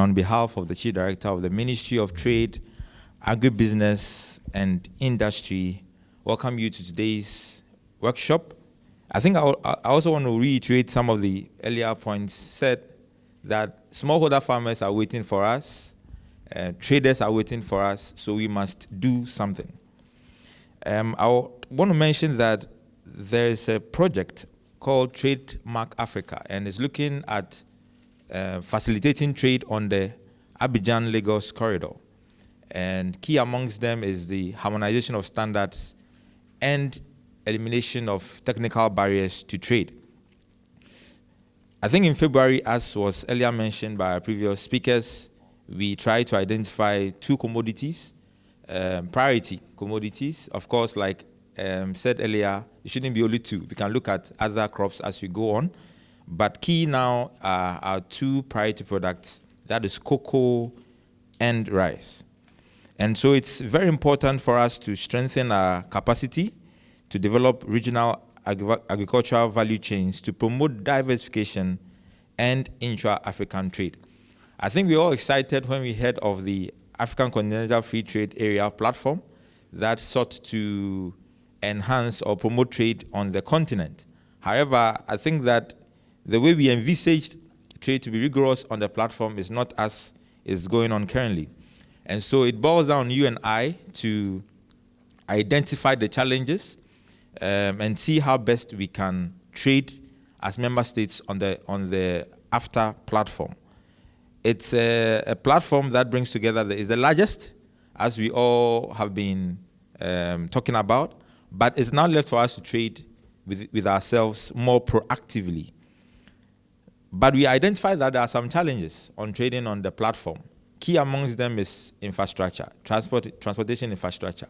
on behalf of the Chief Director of the Ministry of Trade, Agribusiness and Industry, welcome you to today's workshop. I think I also want to reiterate some of the earlier points said, that smallholder farmers are waiting for us, traders are waiting for us, so we must do something. I want to mention that there is a project called Trademark Africa, and it's looking at facilitating trade on the Abidjan-Lagos corridor. And key amongst them is the harmonization of standards and elimination of technical barriers to trade. I think in February, as was earlier mentioned by our previous speakers, we tried to identify two commodities, priority commodities. Of course, like said earlier, it shouldn't be only two. We can look at other crops as we go on. But key now are our two priority products, that is cocoa and rice. And so it's very important for us to strengthen our capacity to develop regional agricultural value chains to promote diversification and intra-African trade. I think we're all excited when we heard of the African Continental Free Trade Area platform that sought to enhance or promote trade on the continent. However, I think that the way we envisaged trade to be rigorous on the platform is not as is going on currently. And so it boils down you and I to identify the challenges and see how best we can trade as member states on the AFTA platform. It's a platform that brings together, is the largest, as we all have been talking about, but it's now left for us to trade with ourselves more proactively. But we identify that there are some challenges on trading on the platform. Key amongst them is infrastructure, transportation infrastructure.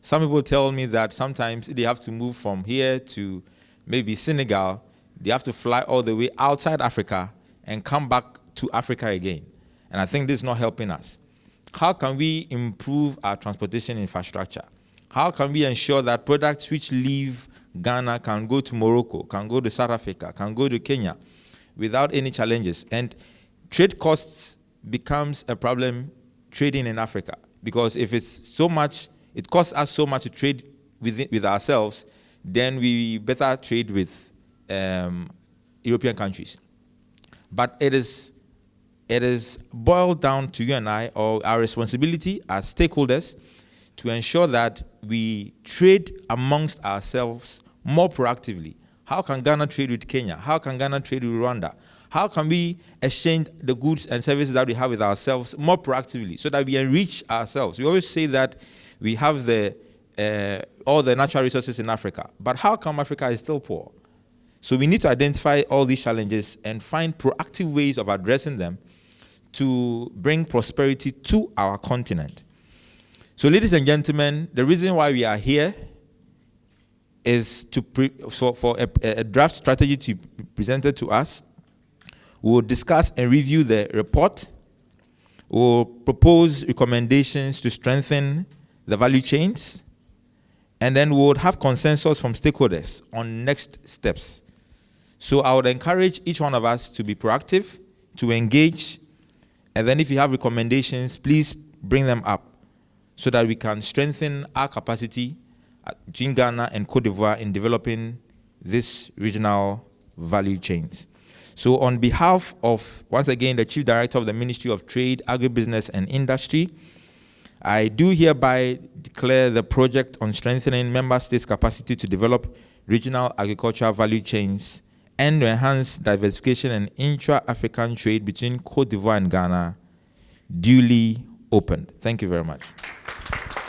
Some people tell me that sometimes they have to move from here to maybe Senegal. They have to fly all the way outside Africa and come back to Africa again. And I think this is not helping us. How can we improve our transportation infrastructure? How can we ensure that products which leave Ghana can go to Morocco, can go to South Africa, can go to Kenya without any challenges? And trade costs becomes a problem trading in Africa, because if it's so much, it costs us so much to trade with ourselves, then we better trade with European countries. But it is boiled down to you and I, or our responsibility as stakeholders, to ensure that we trade amongst ourselves more proactively. How can Ghana trade with Kenya? How can Ghana trade with Rwanda? How can we exchange the goods and services that we have with ourselves more proactively so that we enrich ourselves? We always say that we have all the natural resources in Africa, but how come Africa is still poor? So we need to identify all these challenges and find proactive ways of addressing them to bring prosperity to our continent. So ladies and gentlemen, the reason why we are here is for a draft strategy to be presented to us. We will discuss and review the report. We will propose recommendations to strengthen the value chains, and then we would have consensus from stakeholders on next steps. So I would encourage each one of us to be proactive, to engage, and then if you have recommendations, please bring them up so that we can strengthen our capacity between Ghana and Côte d'Ivoire in developing these regional value chains. So on behalf of, once again, the Chief Director of the Ministry of Trade, Agribusiness and Industry, I do hereby declare the project on strengthening member states' capacity to develop regional agricultural value chains and to enhance diversification and intra-African trade between Côte d'Ivoire and Ghana duly opened. Thank you very much.